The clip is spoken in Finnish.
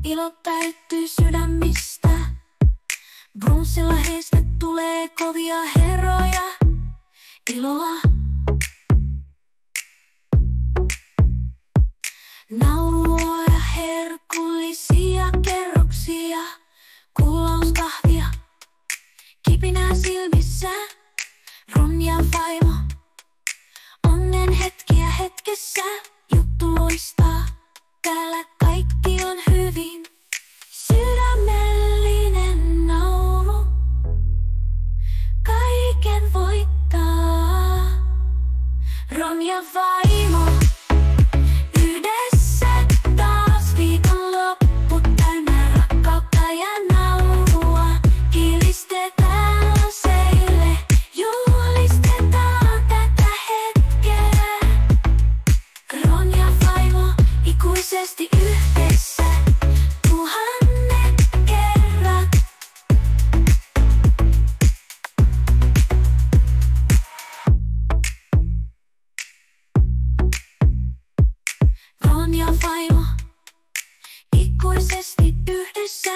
ilo täyttyy sydämistä. Brunssilla heistä tulee kovia herroja. Iloa. Naurua ja herkullisia kerroksia. Kullauskahvia, kipinää silmissä. Ron ja vaimo, onnen hetkiä hetkessä. Juttu loistaa, täällä kaikki on hyvin. Sydämellinen nauru kaiken voittaa. Ron ja vaimo yhdessä taas, viikonloppu täynnä rakkautta ja naurua. Kilistetään laseille, juhlistetaan tätä hetkeä. Ron ja vaimo ikuisesti yhdessä, tuhannet kerrat. Ron ja vaimo ikuisesti yhdessä.